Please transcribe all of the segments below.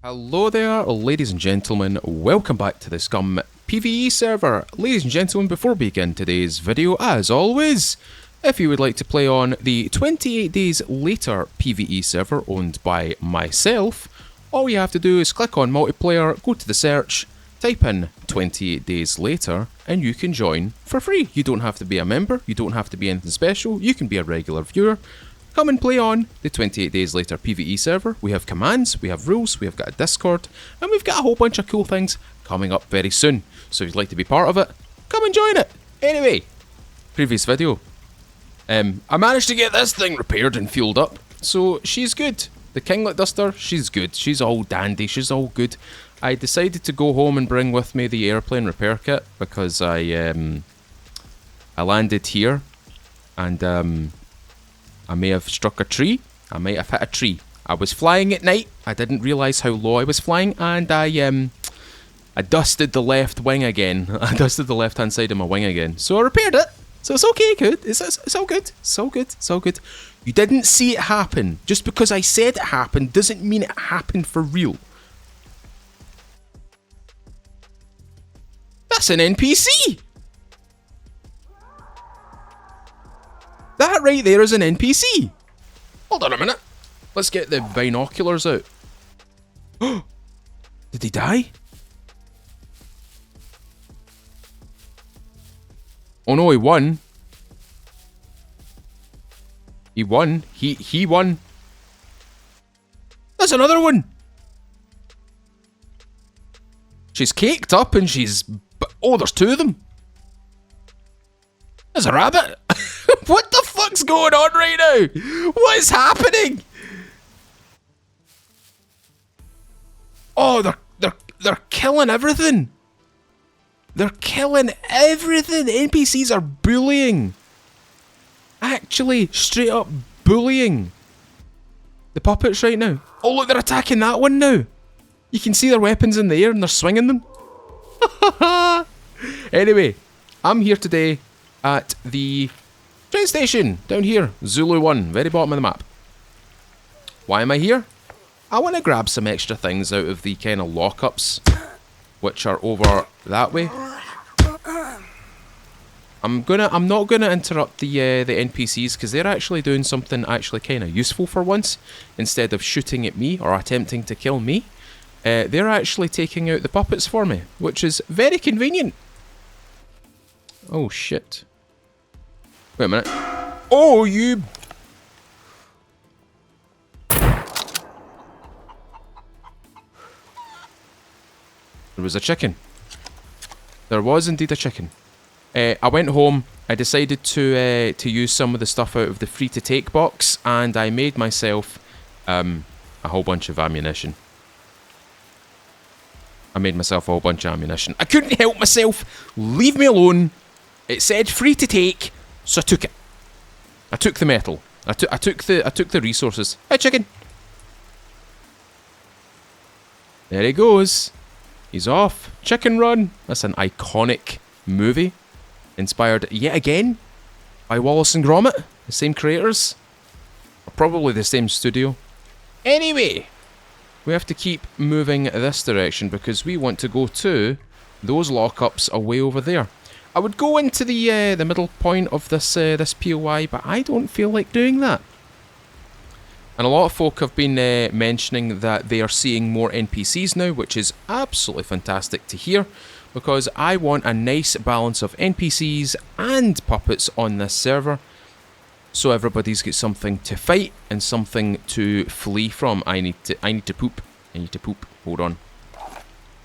Hello there, ladies and gentlemen, welcome back to the SCUM PvE server. Ladies and gentlemen, before we begin today's video, as always, if you would like to play on the 28 Days Later PvE server owned by myself, all you have to do is click on multiplayer, go to the search, type in 28 Days Later, and you can join for free. You don't have to be a member, you don't have to be anything special, you can be a regular viewer. Come and play on the 28 Days Later PvE server. We have commands, we have rules, we have got a Discord, and we've got a whole bunch of cool things coming up very soon. So if you'd like to be part of it, come and join it. Anyway, previous video. I managed to get this thing repaired and fueled up, so she's good. The Kinglet Duster, she's good. She's all dandy, she's all good. I decided to go home and bring with me the airplane repair kit because I landed here and I may have struck a tree. I might have hit a tree. I was flying at night. I didn't realise how low I was flying, and I dusted the left wing again. I dusted the left hand side of my wing again. So I repaired it. So it's okay, good. It's all good. It's all good. It's all good. You didn't see it happen. Just because I said it happened doesn't mean it happened for real. That's an NPC! That right there is an NPC. Hold on a minute. Let's get the binoculars out. Did he die? Oh no, he won. He won. He won. That's another one. She's caked up and she's... Oh, there's two of them. There's a rabbit. What the fuck's going on right now? What is happening? Oh, they're killing everything. They're killing everything. NPCs are bullying. Actually, straight up bullying the puppets right now. Oh look, they're attacking that one now. You can see their weapons in the air and they're swinging them. Anyway, I'm here today at the train station down here, Zulu 1, very bottom of the map. Why am I here? I want to grab some extra things out of the kind of lockups, which are over that way. I'm not gonna interrupt the NPCs because they're actually doing something actually kind of useful for once. Instead of shooting at me or attempting to kill me, they're actually taking out the puppets for me, which is very convenient. Oh shit. Wait a minute. Oh, you... There was a chicken. There was indeed a chicken. I went home, I decided to use some of the stuff out of the free to take box, and I made myself a whole bunch of ammunition. I couldn't help myself. Leave me alone. It said free to take, so I took it. I took the metal. I took the resources. Hi, chicken. There he goes. He's off. Chicken Run. That's an iconic movie, inspired yet again by Wallace and Gromit, the same creators, or probably the same studio. Anyway, we have to keep moving this direction because we want to go to those lockups away over there. I would go into the middle point of this this POI, but I don't feel like doing that. And a lot of folk have been mentioning that they are seeing more NPCs now, which is absolutely fantastic to hear, because I want a nice balance of NPCs and puppets on this server, so everybody's got something to fight and something to flee from. I need to poop. Hold on.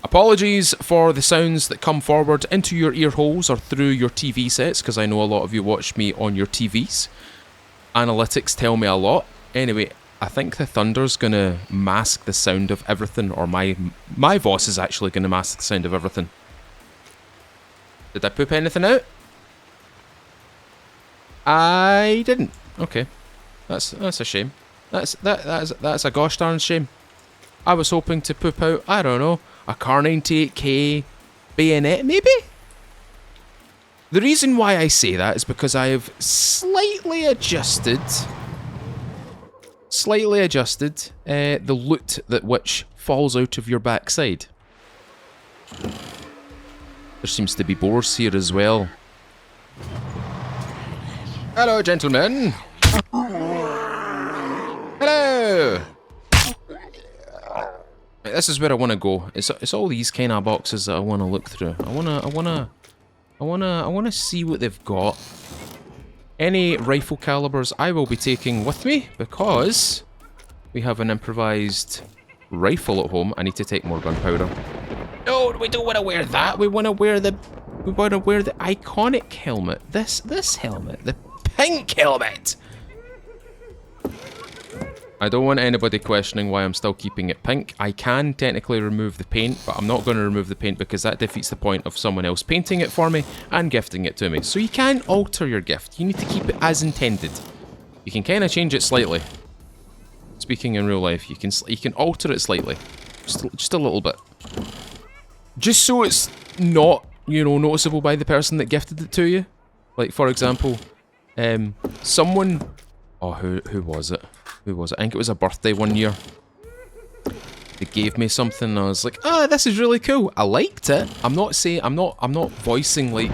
Apologies for the sounds that come forward into your ear holes or through your TV sets, because I know a lot of you watch me on your TVs. Analytics tell me a lot. Anyway, I think the thunder's gonna mask the sound of everything, or my voice is actually gonna mask the sound of everything. Did I poop anything out? I didn't. Okay, that's a shame. That's a gosh darn shame. I was hoping to poop out, I don't know, a Car 98K bayonet, maybe? The reason why I say that is because I have slightly adjusted slightly adjusted the loot that which falls out of your backside. There seems to be boars here as well. Hello, gentlemen. Hello. Right, this is where I want to go. It's all these kind of boxes that I want to look through. I wanna see what they've got. Any rifle calibers I will be taking with me because we have an improvised rifle at home. I need to take more gunpowder. No, we don't want to wear that. We want to wear the iconic helmet. This helmet, the pink helmet. I don't want anybody questioning why I'm still keeping it pink. I can technically remove the paint, but I'm not going to remove the paint because that defeats the point of someone else painting it for me and gifting it to me. So you can alter your gift. You need to keep it as intended. You can kind of change it slightly. Speaking in real life, you can alter it slightly, just a little bit, just so it's not, you know, noticeable by the person that gifted it to you. Like for example, someone. Oh, who was it? Who was it? I think it was a birthday one year. They gave me something and I was like, ah, this is really cool. I liked it. I'm not voicing like,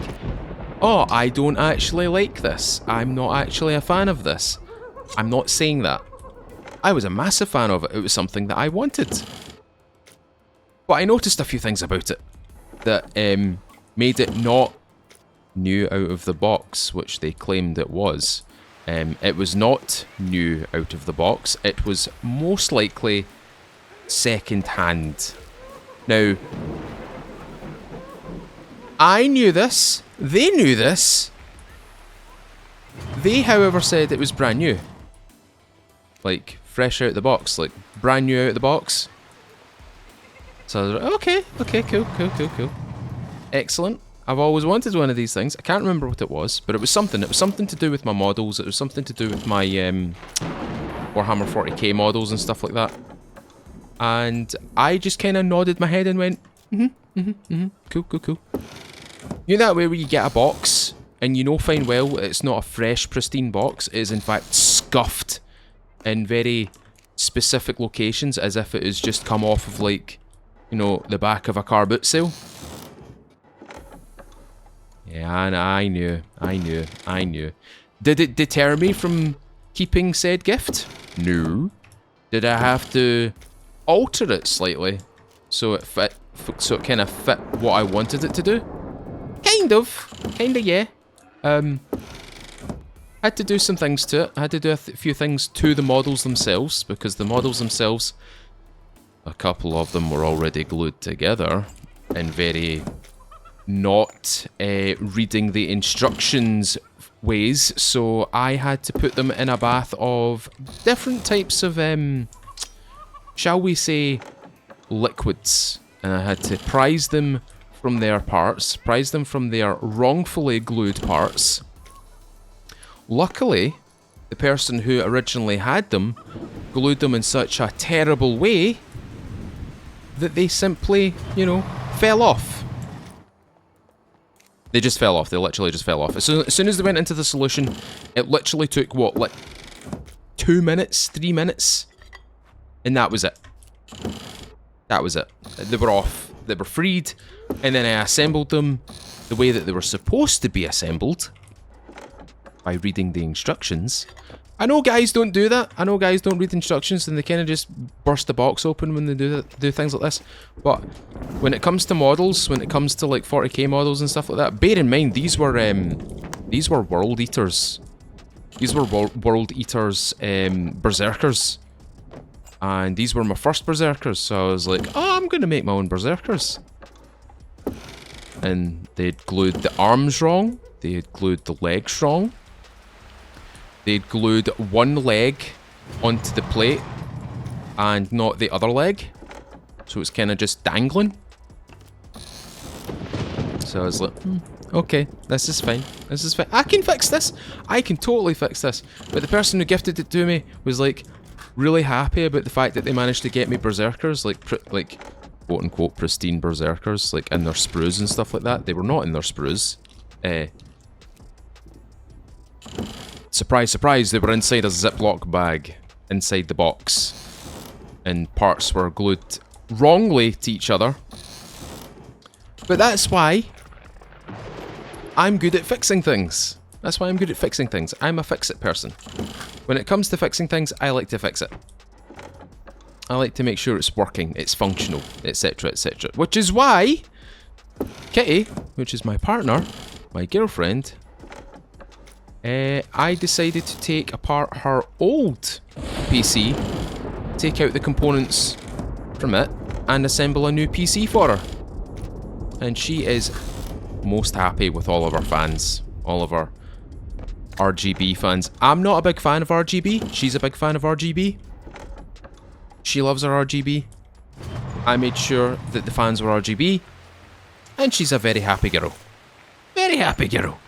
oh, I don't actually like this. I'm not actually a fan of this. I'm not saying that. I was a massive fan of it. It was something that I wanted. But I noticed a few things about it that made it not new out of the box, which they claimed it was. It was not new out of the box. It was most likely second-hand. Now, I knew this. They knew this. They, however, said it was brand new. Like, fresh out the box. Like, brand new out the box. So I was like, okay, cool. Excellent. I've always wanted one of these things. I can't remember what it was, but it was something. It was something to do with my models. It was something to do with my Warhammer 40k models and stuff like that. And I just kind of nodded my head and went, cool. You know that way where you get a box, and you know fine well it's not a fresh, pristine box. It is in fact scuffed in very specific locations, as if it has just come off of, like, you know, the back of a car boot sale. Yeah, and I knew. Did it deter me from keeping said gift? No. Did I have to alter it slightly so it kind of fit what I wanted it to do? Kinda, yeah. Had to do some things to it. I had to do a few things to the models themselves, because the models themselves, a couple of them were already glued together in very not reading the instructions ways, so I had to put them in a bath of different types of, shall we say, liquids, and I had to prise them from their parts, prise them from their wrongfully glued parts. Luckily, the person who originally had them glued them in such a terrible way that they simply, you know, fell off. They just fell off. They literally just fell off. As soon as they went into the solution, it literally took, what, like 2 minutes, 3 minutes? And that was it. That was it. They were off. They were freed. And then I assembled them the way that they were supposed to be assembled, by reading the instructions. I know guys don't do that. I know guys don't read instructions and they kind of just burst the box open when they do things like this. But when it comes to models, when it comes to like 40k models and stuff like that, bear in mind these were World Eaters. These were World Eaters Berserkers. And these were my first Berserkers, so I was like, oh, I'm gonna make my own Berserkers. And they'd glued the arms wrong, they had glued the legs wrong. They'd glued one leg onto the plate and not the other leg. So it's kind of just dangling. So I was like, okay, this is fine. This is fine. I can fix this. I can totally fix this. But the person who gifted it to me was like really happy about the fact that they managed to get me Berserkers, like quote unquote pristine Berserkers, like in their sprues and stuff like that. They were not in their sprues. Surprise, surprise, they were inside a Ziploc bag. inside the box, and parts were glued wrongly to each other. But that's why I'm good at fixing things. That's why I'm good at fixing things. I'm a fix-it person. When it comes to fixing things, I like to fix it. I like to make sure it's working, it's functional, etc, etc. Which is why Kitty, which is my partner, my girlfriend, I decided to take apart her old PC, take out the components from it, and assemble a new PC for her. And she is most happy with all of our fans, all of our RGB fans. I'm not a big fan of RGB. She's a big fan of RGB. She loves her RGB. I made sure that the fans were RGB, and she's a very happy girl. Very happy girl.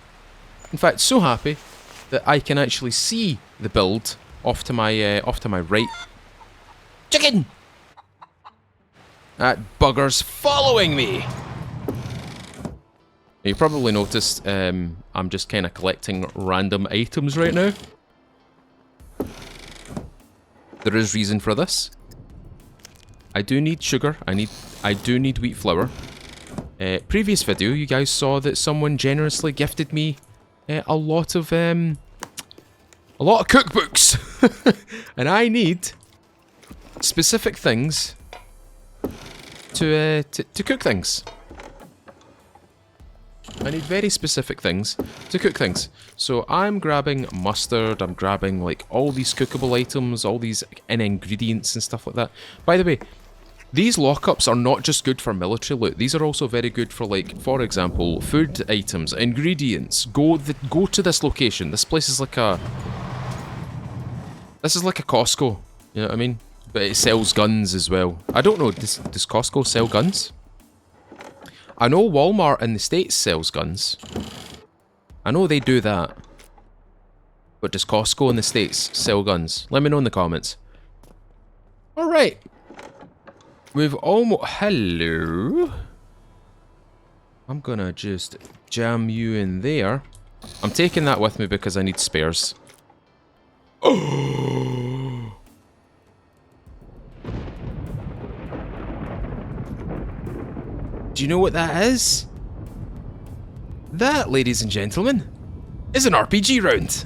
In fact, so happy that I can actually see the build off to my right. Chicken! That bugger's following me! You probably noticed I'm just kind of collecting random items right now. There is reason for this. I do need sugar. I do need wheat flour. Previous video, you guys saw that someone generously gifted me a lot of cookbooks, and I need specific things to cook things. I need very specific things to cook things. So I'm grabbing mustard, I'm grabbing like all these cookable items, all these ingredients and stuff like that. By the way, these lockups are not just good for military loot, these are also very good for, like, for example, food items, ingredients. Go to this location. This place is like a... This is like a Costco, you know what I mean? But it sells guns as well. I don't know, does Costco sell guns? I know Walmart in the States sells guns. I know they do that. But does Costco in the States sell guns? Let me know in the comments. Alright. We've almost... Hello? I'm gonna just jam you in there. I'm taking that with me because I need spares. Oh! Do you know what that is? That, ladies and gentlemen, is an RPG round.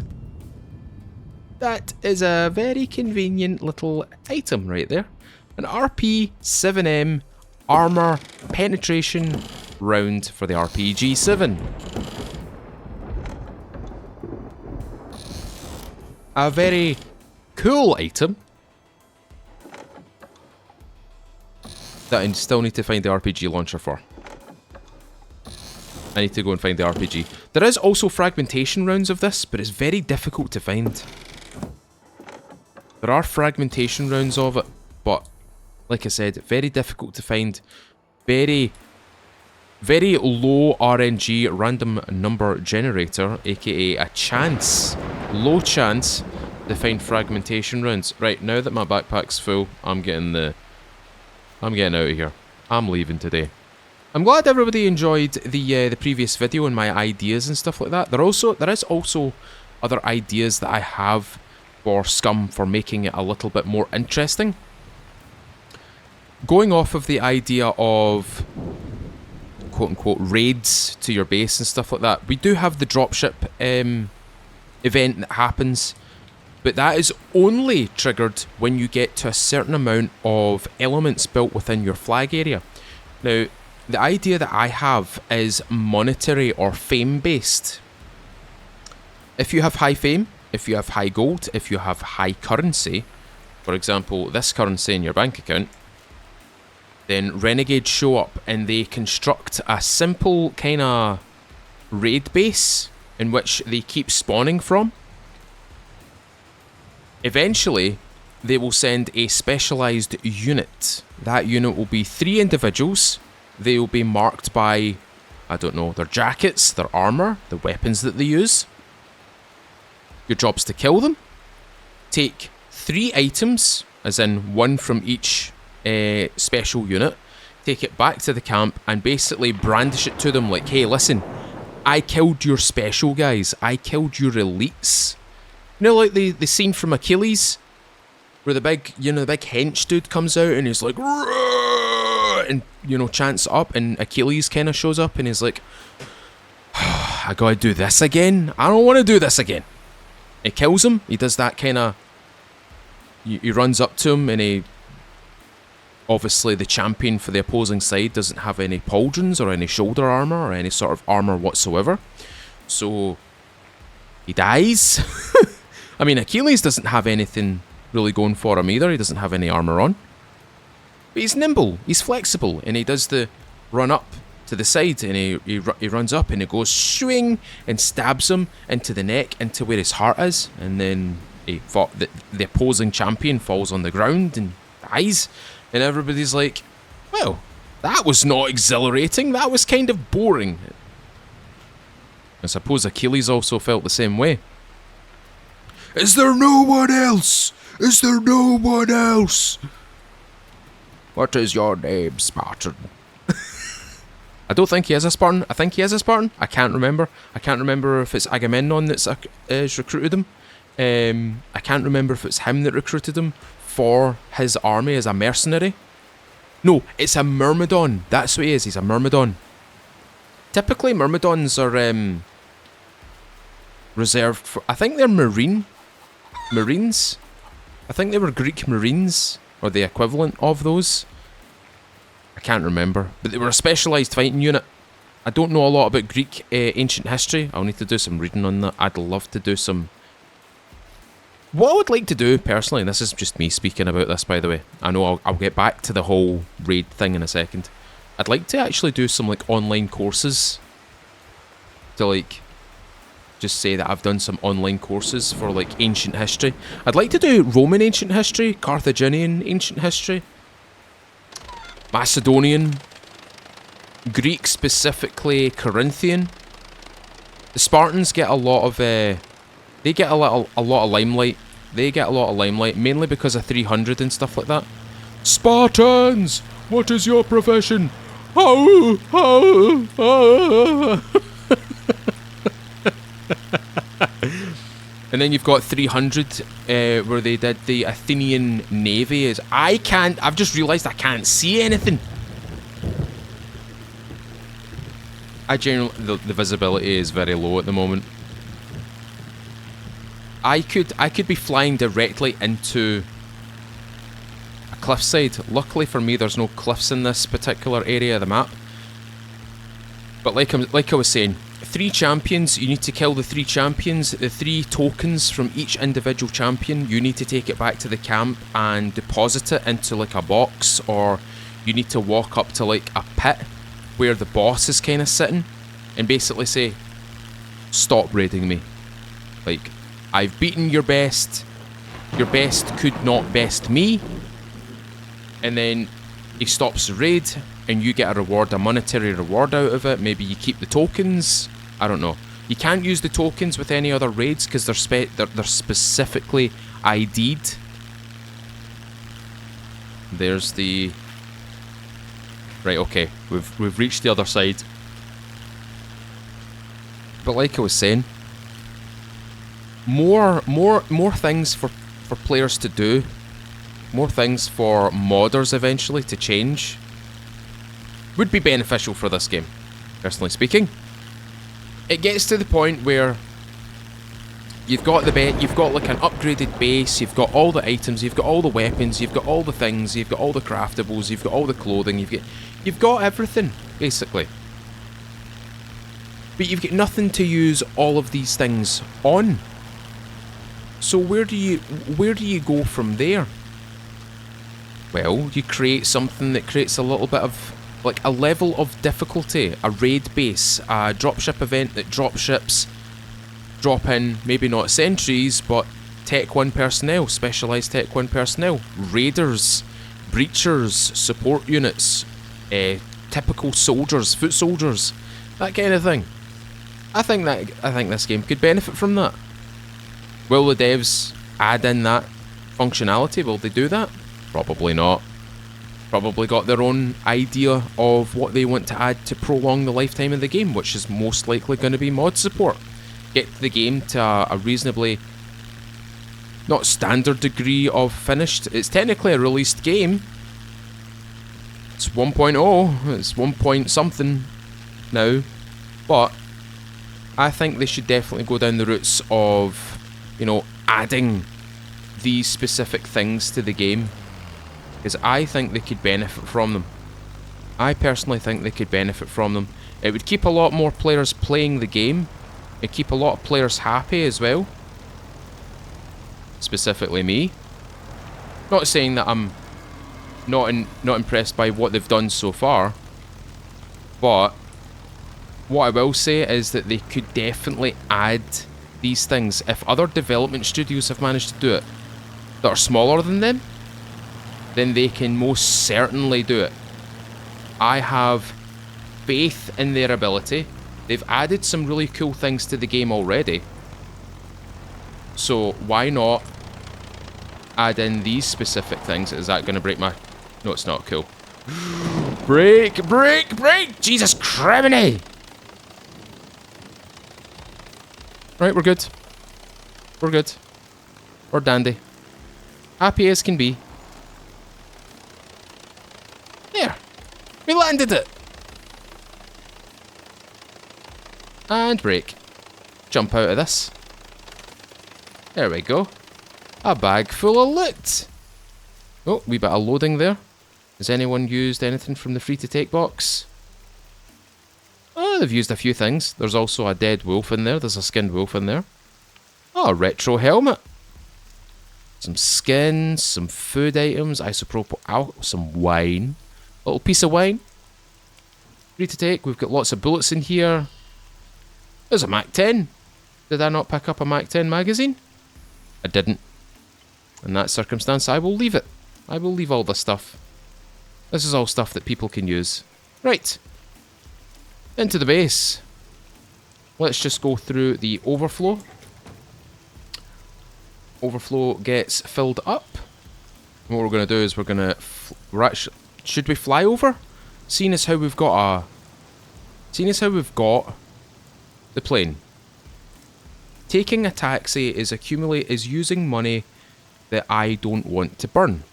That is a very convenient little item right there. An RP7M armor penetration round for the RPG-7. A very cool item that I still need to find the RPG launcher for. I need to go and find the RPG. There is also fragmentation rounds of this, but it's very difficult to find. There are fragmentation rounds of it, but like I said, very difficult to find. Very low RNG, random number generator, aka a chance, low chance to find fragmentation rounds. Right, now that my backpack's full, I'm getting out of here. I'm leaving today. I'm glad everybody enjoyed the previous video and my ideas and stuff like that. There is also other ideas that I have for SCUM for making it a little bit more interesting. Going off of the idea of quote-unquote raids to your base and stuff like that, we do have the dropship event that happens, but that is only triggered when you get to a certain amount of elements built within your flag area. Now, the idea that I have is monetary or fame based. If you have high fame, if you have high gold, if you have high currency, for example, this currency in your bank account, then Renegade show up and they construct a simple kind of raid base in which they keep spawning from. Eventually, they will send a specialised unit. That unit will be 3 individuals. They will be marked by, I don't know, their jackets, their armour, the weapons that they use. Your job's to kill them. Take 3 items, as in 1 from each special unit. Take it back to the camp and basically brandish it to them like, hey, listen, I killed your special guys. I killed your elites. You know, like the scene from Achilles where the big, the big hench dude comes out and he's like, "Roar!" and, chants up, and Achilles kind of shows up and he's like, I gotta do this again? I don't want to do this again. He kills him. He does that kind of, he runs up to him, and he, obviously the champion for the opposing side doesn't have any pauldrons or any shoulder armor or any sort of armor whatsoever. So he dies. I mean, Achilles doesn't have anything really going for him either. He doesn't have any armor on. But he's nimble, he's flexible, and he does the run up to the side, and he runs up and he goes swing and stabs him into the neck, into where his heart is, and then the opposing champion falls on the ground and dies, and everybody's like, well, that was not exhilarating, that was kind of boring. I suppose Achilles also felt the same way. Is there no one else? Is there no one else? What is your name, Spartan? I don't think he is a Spartan. I think he is a Spartan. I can't remember. I can't remember if it's Agamemnon that's recruited him. I can't remember if it's him that recruited him for his army as a mercenary. No, it's a Myrmidon. That's what he is. He's a Myrmidon. Typically, Myrmidons are reserved for... I think they're Marines. I think they were Greek Marines, or the equivalent of those. I can't remember, but they were a specialised fighting unit. I don't know a lot about Greek ancient history. I'll need to do some reading on that. I'd love to do some... What I would like to do, personally, and this is just me speaking about this, by the way. I know I'll get back to the whole raid thing in a second. I'd like to actually do some, like, online courses. To, like, just say that I've done some online courses for, like, ancient history. I'd like to do Roman ancient history, Carthaginian ancient history, Macedonian, Greek, specifically Corinthian. The Spartans get a lot of they get a lot of limelight. They get a lot of limelight mainly because of 300 and stuff like that. Spartans, what is your profession? Oh, oh, oh. And then you've got 300, where they did the Athenian navy. I've just realised I can't see anything. The visibility is very low at the moment. I could be flying directly into a cliffside. Luckily for me, there's no cliffs in this particular area of the map. But like I was saying, 3 champions, you need to kill the 3 champions. The 3 tokens from each individual champion, you need to take it back to the camp and deposit it into like a box, or you need to walk up to like a pit where the boss is kind of sitting and basically say, stop raiding me. Like, I've beaten your best could not best me. And then he stops the raid and you get a reward, a monetary reward out of it. Maybe you keep the tokens. I don't know. You can't use the tokens with any other raids because they're specifically ID'd. There's the... Right, okay. We've reached the other side. But like I was saying, more things for players to do. More things for modders eventually to change would be beneficial for this game, personally speaking. It gets to the point where you've got like an upgraded base, you've got all the items, you've got all the weapons, you've got all the things, you've got all the craftables, you've got all the clothing, you've got everything, basically. But you've got nothing to use all of these things on. So where do you go from there? Well, you create something that creates a little bit of, like, a level of difficulty, a raid base, a dropship event that dropships drop in, maybe not sentries, but Tech 1 personnel, specialised Tech 1 personnel, raiders, breachers, support units, typical soldiers, foot soldiers, that kind of thing. I think this game could benefit from that. Will the devs add in that functionality? Will they do that? Probably not. Probably got their own idea of what they want to add to prolong the lifetime of the game, which is most likely going to be mod support. Get the game to a reasonably not standard degree of finished. It's technically a released game. It's 1.0, it's 1 point something now, but I think they should definitely go down the routes of, you know, adding these specific things to the game, because I think they could benefit from them. I personally think they could benefit from them. It would keep a lot more players playing the game. It'd keep a lot of players happy as well. Specifically me. Not saying that I'm not impressed by what they've done so far, but what I will say is that they could definitely add these things. If other development studios have managed to do it that are smaller than them, then they can most certainly do it. I have faith in their ability. They've added some really cool things to the game already. So why not add in these specific things? Is that going to break my... No, it's not. Cool. Break, break, break! Jesus criminy! Right, we're good. We're good. We're dandy. Happy as can be. There. We landed it. And break. Jump out of this. There we go. A bag full of loot. Oh, wee bit of loading there. Has anyone used anything from the free to take box? Oh, they've used a few things. There's also a dead wolf in there. There's a skinned wolf in there. Oh, a retro helmet. Some skins, some food items, isopropyl, some wine. A little piece of wine. Free to take. We've got lots of bullets in here. There's a Mac 10. Did I not pick up a Mac 10 magazine? I didn't. In that circumstance, I will leave it. I will leave all this stuff. This is all stuff that people can use. Right. Into the base. Let's just go through the overflow. Overflow gets filled up. And what we're going to do is we're going to... Should we fly over? Seeing as how we've got the plane. Taking a taxi is using money that I don't want to burn.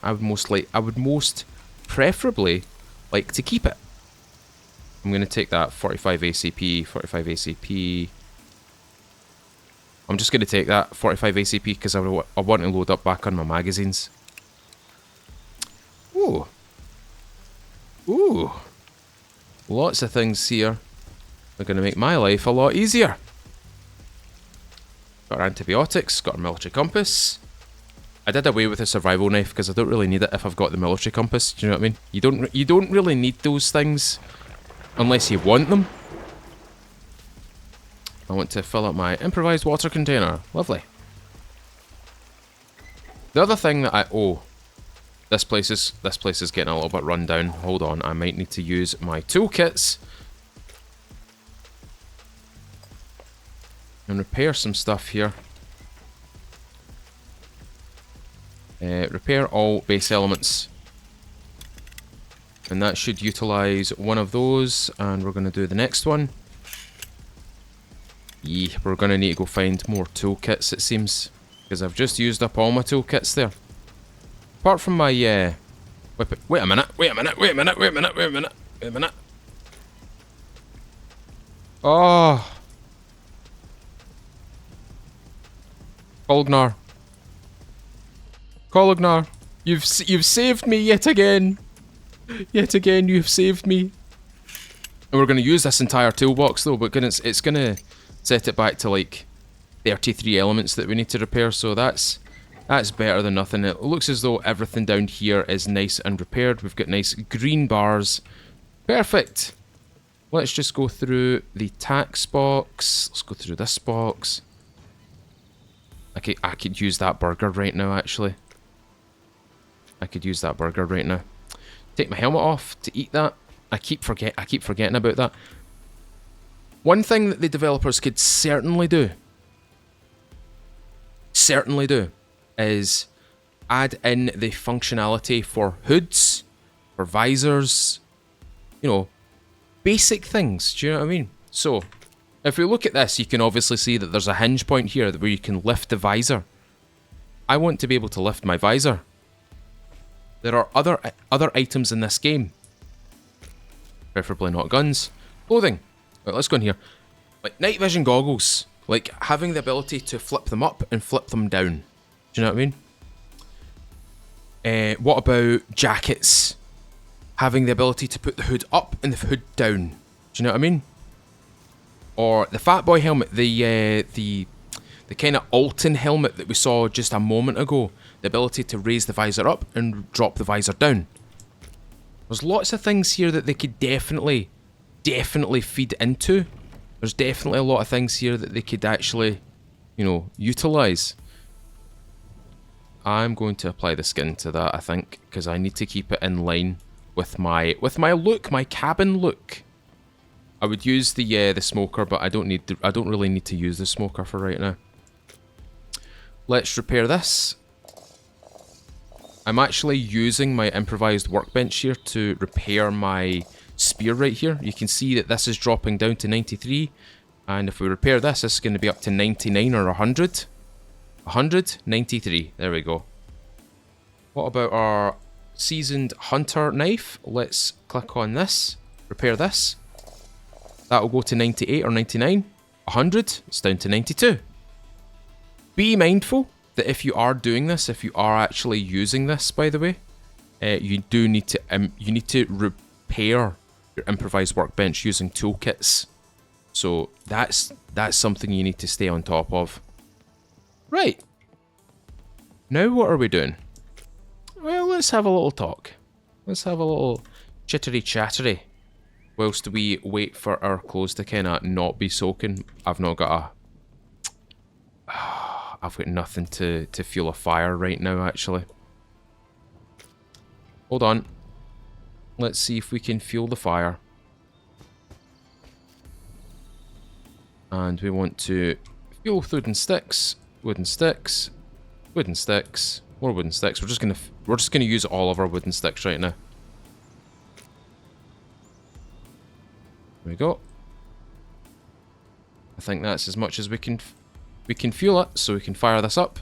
I would most preferably like to keep it. I'm going to take that 45 ACP, 45 ACP. I'm just going to take that 45 ACP because I want to load up back on my magazines. Ooh. Ooh. Lots of things here are going to make my life a lot easier. Got our antibiotics, got our military compass. I did away with the survival knife because I don't really need it if I've got the military compass. Do you know what I mean? You don't really need those things unless you want them. I want to fill up my improvised water container. Lovely. The other thing that this place is getting a little bit run down. Hold on, I might need to use my toolkits and repair some stuff here. Repair all base elements. And that should utilize one of those, and we're going to do the next one. Yeah, we're going to need to go find more toolkits, it seems, because I've just used up all my toolkits there. Apart from my weapon. Wait a minute. Oh. Colgnar, you've saved me yet again. Yet again, you've saved me. And we're going to use this entire toolbox though, but it's going to set it back to like 33 elements that we need to repair, so that's better than nothing. It looks as though everything down here is nice and repaired. We've got nice green bars. Perfect. Let's just go through the tax box. Let's go through this box. I could use that burger right now, actually. I could use that burger right now. Take my helmet off to eat that. I keep forgetting about that. One thing that the developers could certainly do, is add in the functionality for hoods, for visors, you know, basic things. Do you know what I mean? So, If we look at this, you can obviously see that there's a hinge point here where you can lift the visor. I want to be able to lift my visor. There are other items in this game. Preferably not guns. Clothing. Right, let's go in here. Like night vision goggles. Like having the ability to flip them up and flip them down. Do you know what I mean? What about jackets? Having the ability to put the hood up and the hood down. Do you know what I mean? Or the Fat Boy helmet, the kind of Alton helmet that we saw just a moment ago. The ability to raise the visor up and drop the visor down. There's lots of things here that they could definitely feed into. There's definitely a lot of things here that they could actually, you know, utilise. I'm going to apply the skin to that, I think, because I need to keep it in line with my look, my cabin look. I would use the smoker, but I don't really need to use the smoker for right now. Let's repair this. I'm actually using my improvised workbench here to repair my spear right here. You can see that this is dropping down to 93, and if we repair this, this is going to be up to 99 or 100. 100, 93. There we go. What about our seasoned hunter knife? Let's click on this. Repair this. That will go to 98 or 99. 100, it's down to 92. Be mindful that if you are doing this, if you are actually using this, by the way, you do need to repair your improvised workbench using toolkits. So that's something you need to stay on top of. Right. Now what are we doing? Well, let's have a little talk. Let's have a little chittery chattery whilst we wait for our clothes to kind of not be soaking. I've got nothing to fuel a fire right now, actually. Hold on. Let's see if we can fuel the fire. And we want to fuel with wooden sticks, wooden sticks, wooden sticks, more wooden sticks. We're just gonna use all of our wooden sticks right now. There we go. I think that's as much as we can fuel it, so we can fire this up.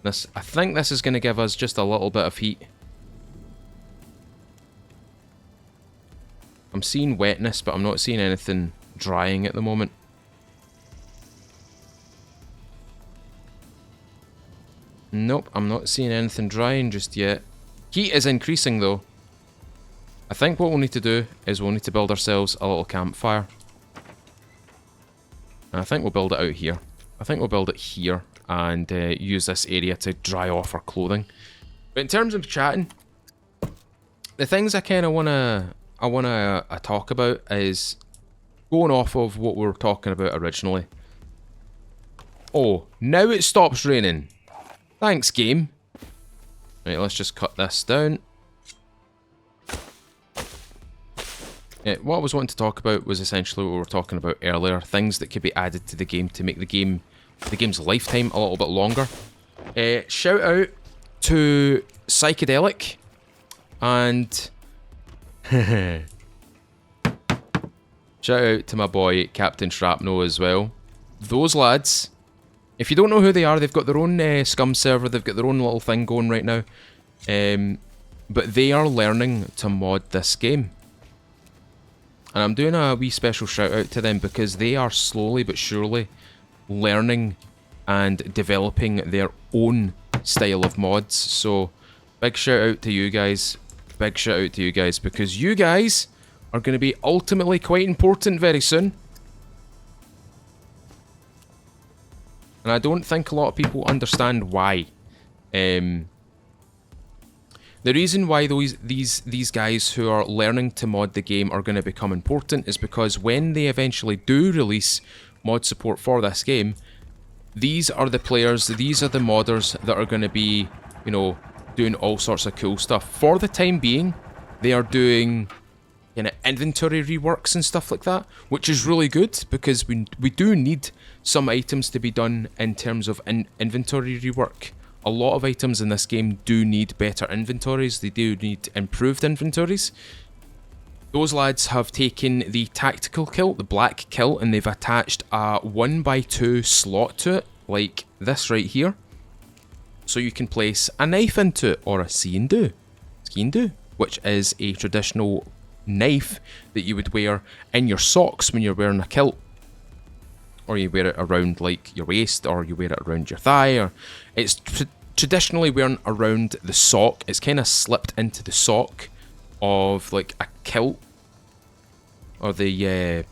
I think this is going to give us just a little bit of heat. I'm seeing wetness, but I'm not seeing anything drying at the moment. Nope, I'm not seeing anything drying just yet. Heat is increasing though. I think what we'll need to do is we'll need to build ourselves a little campfire. And I think we'll build it out here. I think we'll build it here and use this area to dry off our clothing. But in terms of chatting, the things I kind of wanna talk about is going off of what we were talking about originally. Oh, now it stops raining. Thanks, game. Right, let's just cut this down. Yeah, what I was wanting to talk about was essentially what we were talking about earlier. Things that could be added to the game to make the game's lifetime a little bit longer. Shout out to Psychedelic and shout out to my boy Captain Shrapnel as well. Those lads, if you don't know who they are, they've got their own SCUM server. They've got their own little thing going right now. But they are learning to mod this game. And I'm doing a wee special shout out to them because they are slowly but surely learning and developing their own style of mods. So big shout out to you guys. Big shout out to you guys because you guys are going to be ultimately quite important very soon. And I don't think a lot of people understand why. The reason why these guys who are learning to mod the game are going to become important is because when they eventually do release mod support for this game, these are the players, these are the modders that are going to be, you know, doing all sorts of cool stuff. For the time being, they are doing inventory reworks and stuff like that, which is really good because we do need some items to be done in terms of inventory rework. A lot of items in this game do need better inventories. They do need improved inventories. Those lads have taken the tactical kilt, the black kilt, and they've attached a 1x2 slot to it, like this right here. So you can place a knife into it, or a skiandu, which is a traditional knife that you would wear in your socks when you're wearing a kilt. Or you wear it around like your waist, or you wear it around your thigh, or it's traditionally worn around the sock. It's kind of slipped into the sock of like a kilt, or the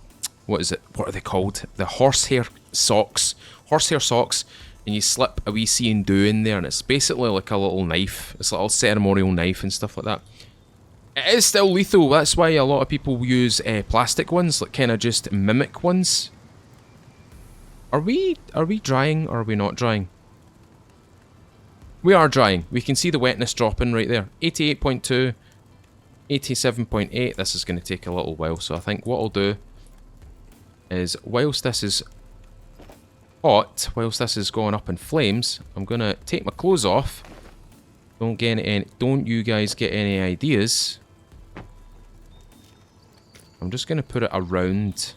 what is it? What are they called? The horsehair socks, and you slip a wee skiandu in there, and it's basically like a little knife. It's a little ceremonial knife and stuff like that. It is still lethal. That's why a lot of people use plastic ones, like kind of just mimic ones. Are we drying or are we not drying? We are drying. We can see the wetness dropping right there. 88.2, 87.8. This is going to take a little while, so I think what I'll do is, whilst this is hot, whilst this is going up in flames, I'm going to take my clothes off. Don't you guys get any ideas. I'm just going to put it around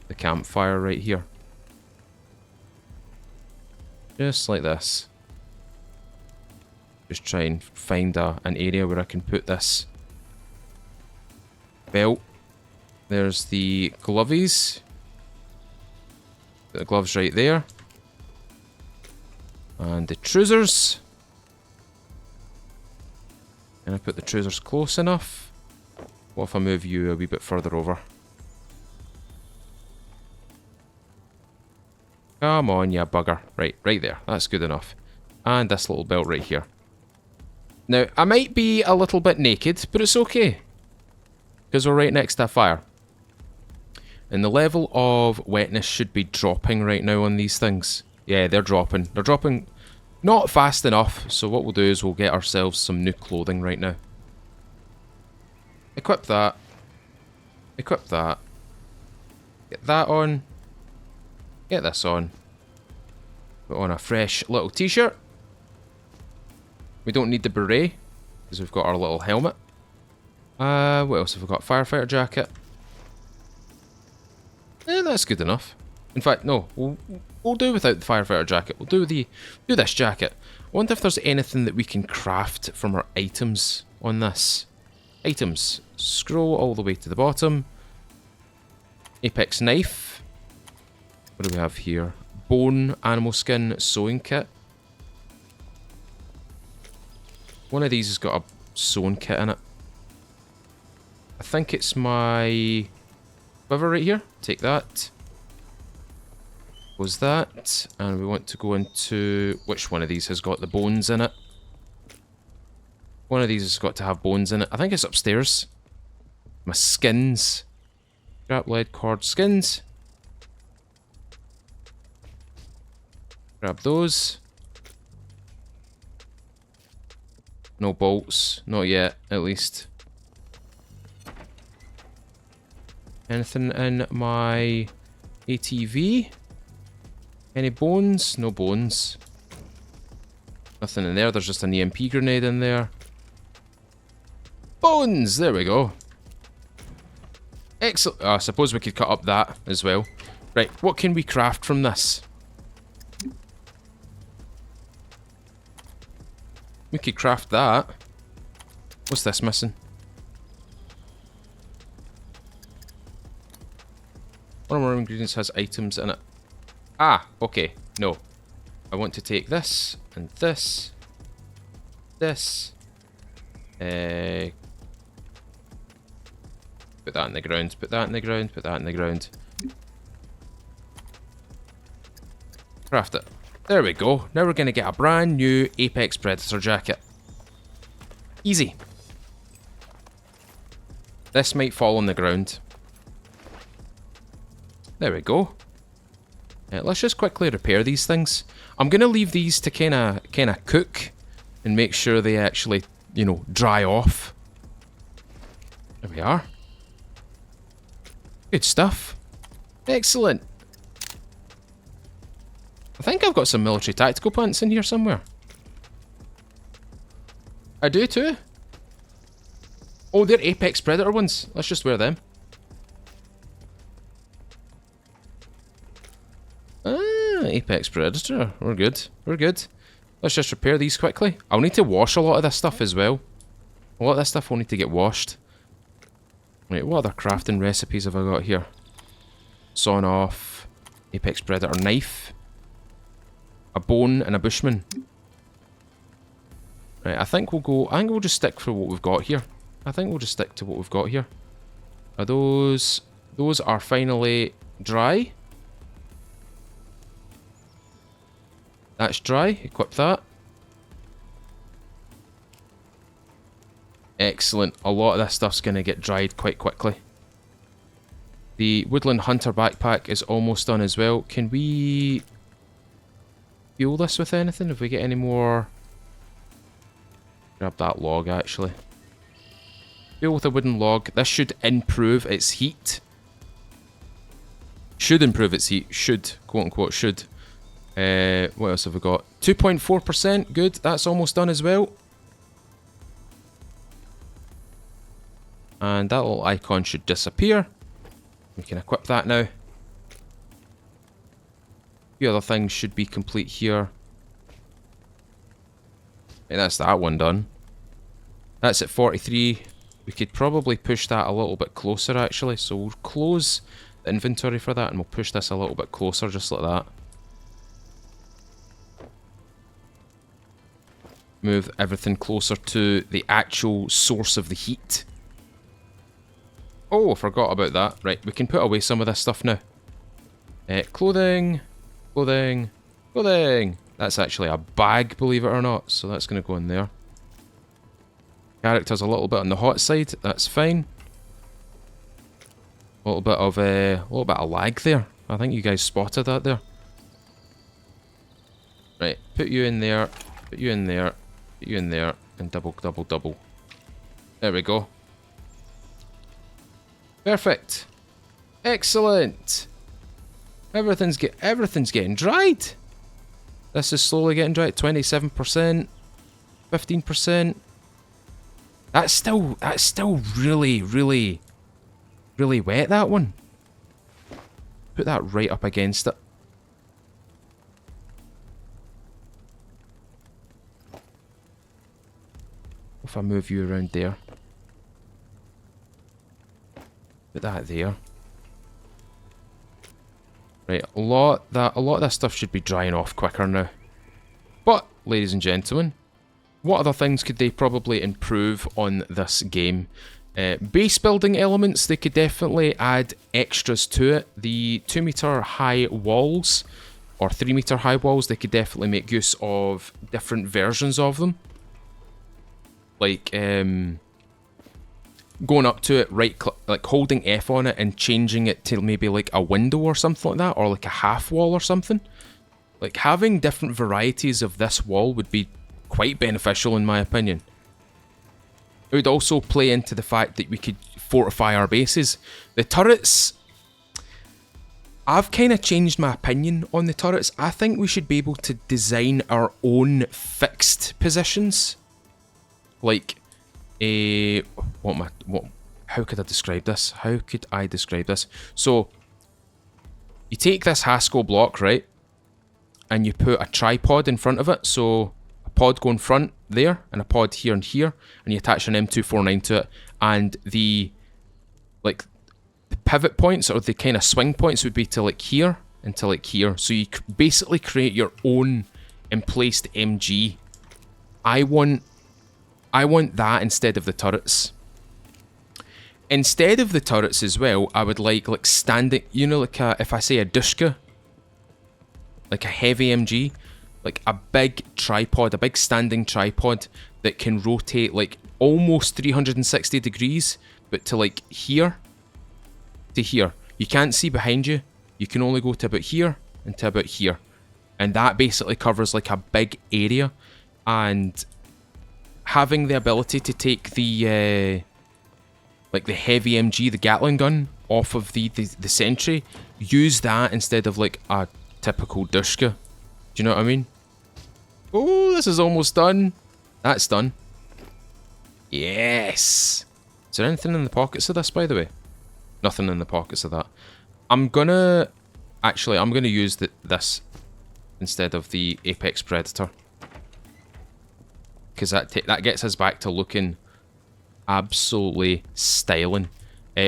the campfire right here. Just like this. Just try and find an area where I can put this belt. There's the glovies. Put the gloves right there. And the trousers. And I put the trousers close enough. What if I move you a wee bit further over? Come on, you bugger. Right there. That's good enough. And this little belt right here. Now, I might be a little bit naked, but it's okay. Because we're right next to a fire. And the level of wetness should be dropping right now on these things. Yeah, they're dropping. They're dropping not fast enough. So what we'll do is we'll get ourselves some new clothing right now. Equip that. Equip that. Get that on. Get this on. Put on a fresh little t-shirt. We don't need the beret, because we've got our little helmet. What else have we got? Firefighter jacket. That's good enough. In fact, no. We'll do without the firefighter jacket. We'll do this jacket. I wonder if there's anything that we can craft from our items on this. Items. Scroll all the way to the bottom. Apex knife. What do we have here? Bone, animal skin, sewing kit. One of these has got a sewing kit in it. I think it's my quiver right here. Take that. Was that? And we want to go into... Which one of these has got the bones in it? One of these has got to have bones in it. I think it's upstairs. My skins. Scrap lead cord skins. Grab those. No bolts. Not yet, at least. Anything in my ATV? Any bones? No bones. Nothing in there. There's just an EMP grenade in there. Bones! There we go. Excellent. I suppose we could cut up that as well. Right, what can we craft from this? We could craft that. What's this missing? One of our ingredients has items in it. Ah, okay. No. I want to take this and this. This. Put that in the ground. Put that in the ground. Put that in the ground. Craft it. There we go. Now we're going to get a brand new Apex Predator jacket. Easy. This might fall on the ground. There we go. Let's just quickly repair these things. I'm going to leave these to kind of cook and make sure they actually, you know, dry off. There we are. Good stuff. Excellent. I think I've got some military tactical pants in here somewhere. I do too. Oh, they're Apex Predator ones. Let's just wear them. Ah, Apex Predator. We're good. We're good. Let's just repair these quickly. I'll need to wash a lot of this stuff as well. A lot of this stuff will need to get washed. Wait, what other crafting recipes have I got here? Sawn off. Apex Predator knife. A bone and a bushman. Right, I think we'll just stick for what we've got here. I think we'll just stick to what we've got here. Are those are finally dry. That's dry. Equip that. Excellent. A lot of this stuff's going to get dried quite quickly. The Woodland Hunter backpack is almost done as well. Can we fuel this with anything? If we get any more... Grab that log, actually. Fuel with a wooden log. This should improve its heat. Should improve its heat. Should. Quote unquote should. What else have we got? 2.4%. Good. That's almost done as well. And that little icon should disappear. We can equip that now. A few other things should be complete here. And that's that one done. That's at 43. We could probably push that a little bit closer actually. So we'll close the inventory for that and we'll push this a little bit closer just like that. Move everything closer to the actual source of the heat. Oh, I forgot about that. Right, we can put away some of this stuff now. Clothing, clothing, clothing. That's actually a bag, believe it or not. So that's going to go in there. Character's a little bit on the hot side. That's fine. A little bit of lag there. I think you guys spotted that there. Right, put you in there. Put you in there. Put you in there. And double, double, double. There we go. Perfect. Excellent. Everything's getting dried. This is slowly getting dried. 27%, 15%. That's still really, really, really wet, that one. Put that right up against it. If I move you around there. Put that there. Right, a lot of this stuff should be drying off quicker now. But, ladies and gentlemen, what other things could they probably improve on this game? Base building elements, they could definitely add extras to it. The 2-meter high walls, or 3-meter high walls, they could definitely make use of different versions of them. Like, going up to it, like holding F on it and changing it to maybe like a window or something like that, or like a half wall or something. Like having different varieties of this wall would be quite beneficial in my opinion. It would also play into the fact that we could fortify our bases. The turrets, I've kind of changed my opinion on the turrets. I think we should be able to design our own fixed positions. Like, how could I describe this? How could I describe this? So, you take this Haskell block, right? And you put a tripod in front of it. So, a pod going front there, and a pod here and here. And you attach an M249 to it. And the pivot points, or the kind of swing points, would be to like here and to like here. So, you basically create your own emplaced MG. I want that instead of the turrets. Instead of the turrets as well, I would like standing, you know, like if I say a Dushka, like a heavy MG, like a big tripod, a big standing tripod that can rotate like almost 360 degrees, but to like here to here. You can't see behind you. You can only go to about here and to about here. And that basically covers like a big area. And having the ability to take the like the heavy MG, the Gatling gun, off of the sentry, use that instead of like a typical Dushka. Do you know what I mean? Oh, this is almost done. That's done. Yes. Is there anything in the pockets of this, by the way? Nothing in the pockets of that. I'm gonna use this instead of the Apex Predator, because that gets us back to looking absolutely styling.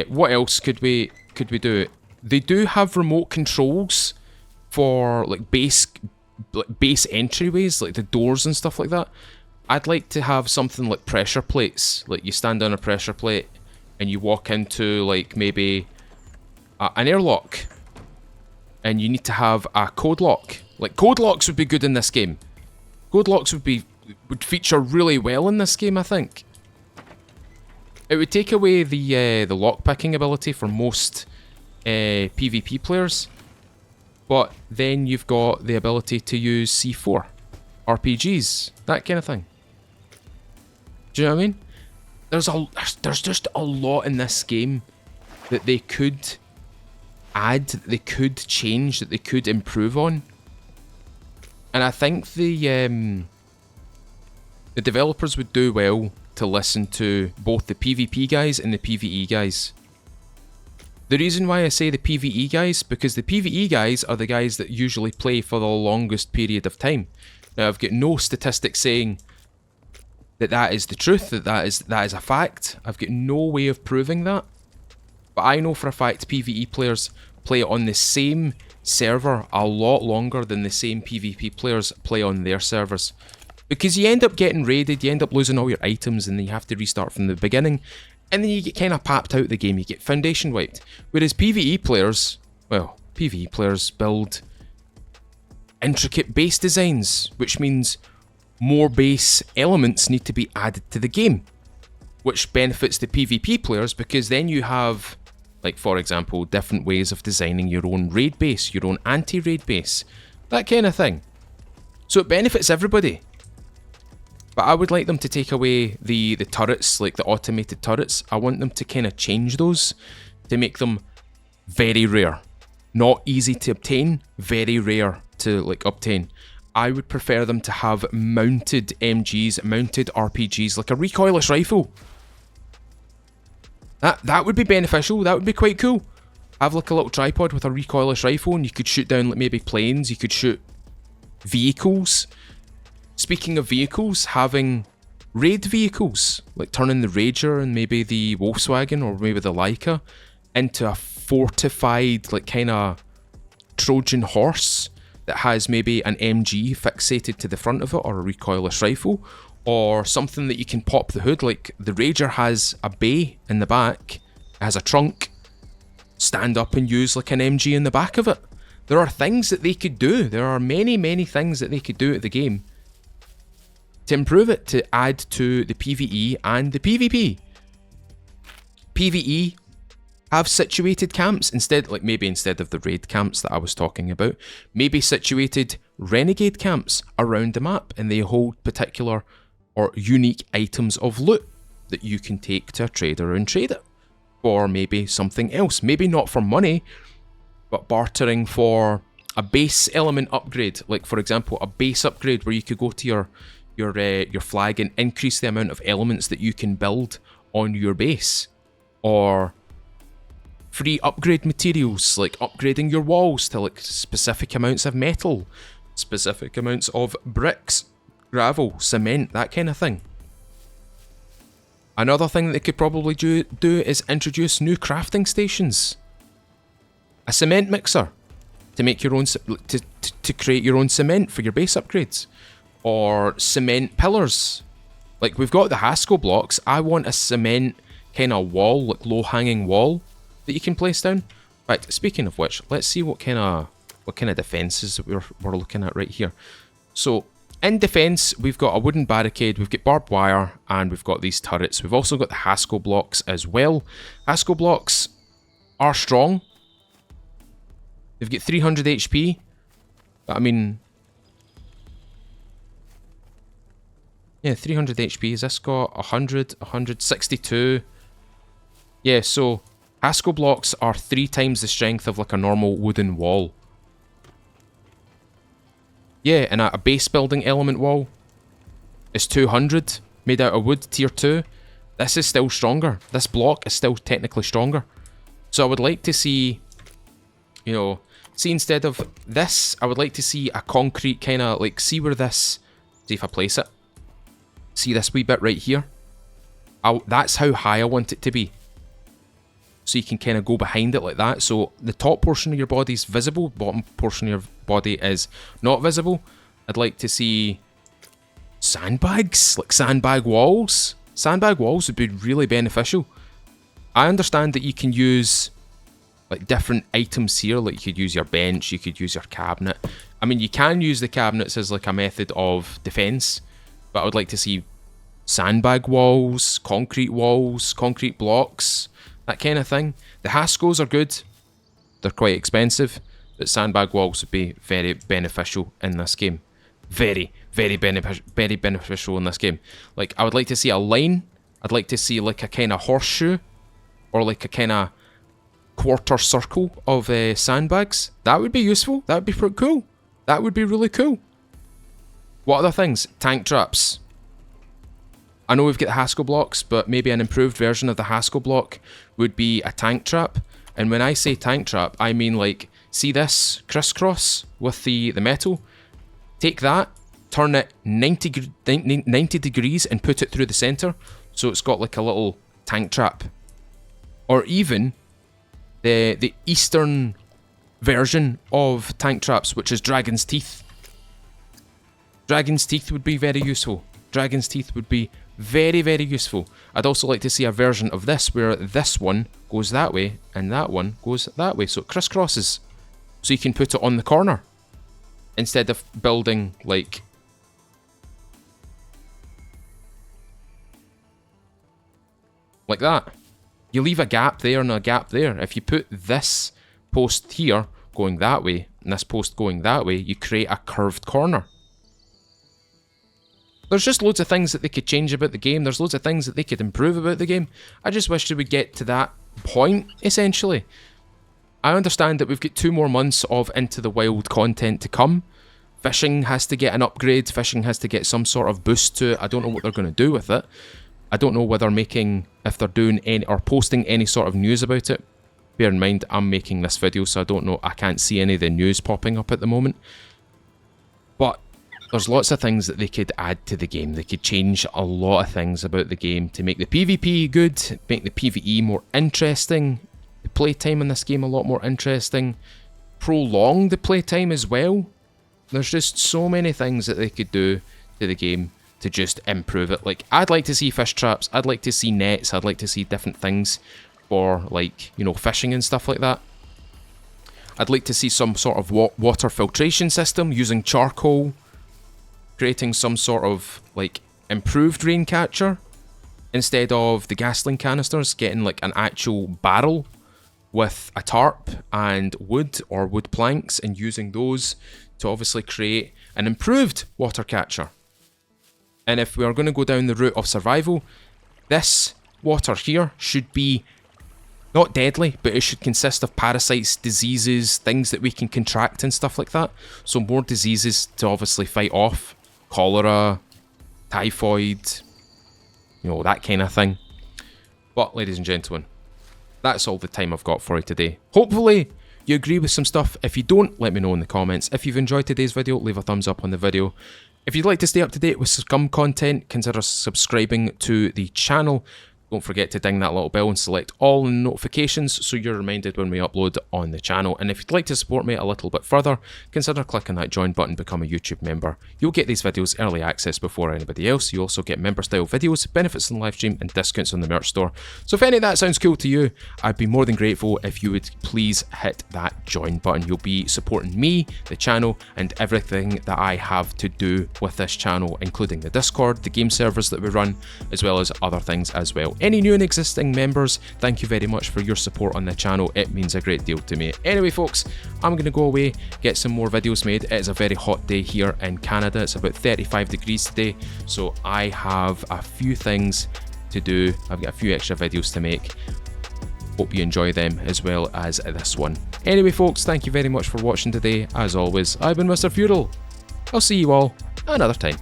What else could we do? They do have remote controls for like base entryways, like the doors and stuff like that. I'd like to have something like pressure plates. Like you stand on a pressure plate and you walk into like maybe an airlock, and you need to have a code lock. Like code locks would be good in this game. Code locks would feature really well in this game, I think. It would take away the lockpicking ability for most PvP players, but then you've got the ability to use C4, RPGs, that kind of thing. Do you know what I mean? There's just a lot in this game that they could add, that they could change, that they could improve on. And I think the developers would do well to listen to both the PvP guys and the PvE guys. The reason why I say the PvE guys, because the PvE guys are the guys that usually play for the longest period of time. Now, I've got no statistics saying that is the truth, that is a fact. I've got no way of proving that. But I know for a fact PvE players play on the same server a lot longer than the same PvP players play on their servers. Because you end up getting raided, you end up losing all your items, and then you have to restart from the beginning. And then you get kind of papped out the game, you get foundation wiped. Whereas PvE players, well, PvE players build intricate base designs, which means more base elements need to be added to the game, which benefits the PvP players, because then you have, like for example, different ways of designing your own raid base, your own anti-raid base, that kind of thing. So it benefits everybody. But I would like them to take away the turrets, like the automated turrets. I want them to kind of change those to make them very rare. Not easy to obtain, very rare to like obtain. I would prefer them to have mounted MGs, mounted RPGs, like a recoilless rifle. That would be beneficial, that would be quite cool. Have like a little tripod with a recoilless rifle, and you could shoot down like maybe planes, you could shoot vehicles. Speaking of vehicles, having raid vehicles, like turning the Rager and maybe the Volkswagen or maybe the Leica into a fortified, like kind of Trojan horse that has maybe an MG fixated to the front of it, or a recoilless rifle, or something that you can pop the hood, like the Rager has a bay in the back, it has a trunk, stand up and use like an MG in the back of it. There are things that they could do, there are many things that they could do at the game to improve it, to add to the PvE and the PvP. PvE have situated camps instead, like maybe instead of the raid camps that I was talking about, maybe situated renegade camps around the map, and they hold particular or unique items of loot that you can take to a trader and trade it for maybe something else. Maybe not for money, but bartering for a base element upgrade. Like for example, a base upgrade where you could go to your flag and increase the amount of elements that you can build on your base, or free upgrade materials, like upgrading your walls to like specific amounts of metal, specific amounts of bricks, gravel, cement, that kind of thing. Another thing that they could probably do is introduce new crafting stations. A cement mixer to make your own, to create your own cement for your base upgrades. Or cement pillars. Like we've got the Haskell blocks, I want a cement kind of wall, like low hanging wall that you can place down. Right, speaking of which, let's see what kind of defences that we're looking at right here. So in defence, we've got a wooden barricade, we've got barbed wire, and we've got these turrets. We've also got the Haskell blocks as well. Haskell blocks are strong. They've got 300 HP, but I mean, yeah, 300 HP. Has this got 100, 162? Yeah, so Haskell blocks are 3 times the strength of like a normal wooden wall. Yeah, and a base building element wall is 200, made out of wood, tier 2. this is still stronger. This block is still technically stronger. So I would like to see, you know, see instead of this, I would like to see a concrete kind of, like, see where this, see if I place it. See this wee bit right here? That's how high I want it to be. So you can kind of go behind it like that. So the top portion of your body is visible, bottom portion of your body is not visible. I'd like to see sandbags, like sandbag walls. Sandbag walls would be really beneficial. I understand that you can use like different items here, like you could use your bench, you could use your cabinet. I mean, you can use the cabinets as like a method of defense, but I would like to see sandbag walls, concrete blocks, that kind of thing. The Haskos are good. They're quite expensive, but sandbag walls would be very beneficial in this game. Very beneficial in this game. Like, I would like to see a line. I'd like to see like a kind of horseshoe or like a kind of quarter circle of sandbags. That would be useful. That would be pretty cool. That would be really cool. What other things? Tank traps. I know we've got the Haskell blocks, but maybe an improved version of the Haskell block would be a tank trap. And when I say tank trap, I mean like, see this crisscross with the metal? Take that, turn it 90 degrees and put it through the center, so it's got like a little tank trap. Or even the eastern version of tank traps, which is Dragon's Teeth. Dragon's Teeth would be very useful. Dragon's Teeth would be very useful. I'd also like to see a version of this where this one goes that way and that one goes that way, so it crisscrosses. So you can put it on the corner instead of building like that. You leave a gap there and a gap there. If you put this post here going that way and this post going that way, you create a curved corner. There's just loads of things that they could change about the game. There's loads of things that they could improve about the game. I just wish they would get to that point, essentially. I understand that we've got 2 more months of Into the Wild content to come. Fishing has to get an upgrade. Fishing has to get some sort of boost to it. I don't know what they're going to do with it. I don't know whether if they're doing any or posting any sort of news about it. Bear in mind, I'm making this video, so I don't know. I can't see any of the news popping up at the moment. But there's lots of things that they could add to the game. They could change a lot of things about the game to make the PvP good, make the PvE more interesting, the playtime in this game a lot more interesting, prolong the playtime as well. There's just so many things that they could do to the game to just improve it. Like, I'd like to see fish traps, I'd like to see nets, I'd like to see different things for, like, you know, fishing and stuff like that. I'd like to see some sort of water filtration system using charcoal, creating some sort of like improved rain catcher instead of the gasoline canisters, getting like an actual barrel with a tarp and wood or wood planks and using those to obviously create an improved water catcher. And if we are going to go down the route of survival, this water here should be not deadly, but it should consist of parasites, diseases, things that we can contract and stuff like that. So more diseases to obviously fight off. Cholera, typhoid, you know, that kind of thing. But ladies and gentlemen, that's all the time I've got for you today. Hopefully you agree with some stuff. If you don't, let me know in the comments. If you've enjoyed today's video, leave a thumbs up on the video. If you'd like to stay up to date with SCUM content, consider subscribing to the channel. Don't forget to ding that little bell and select all notifications so you're reminded when we upload on the channel. And if you'd like to support me a little bit further, consider clicking that join button, become a YouTube member. You'll get these videos early access before anybody else. You also get member style videos, benefits on the live stream and discounts on the merch store. So if any of that sounds cool to you, I'd be more than grateful if you would please hit that join button. You'll be supporting me, the channel, and everything that I have to do with this channel, including the Discord, the game servers that we run, as well as other things as well. Any new and existing members, thank you very much for your support on the channel. It means a great deal to me. Anyway folks, I'm going to go away, get some more videos made. It is a very hot day here in Canada. It's about 35 degrees today, so I have a few things to do. I've got a few extra videos to make. Hope you enjoy them as well as this one. Anyway folks, thank you very much for watching today. As always, I've been Mr. Feudal. I'll see you all another time.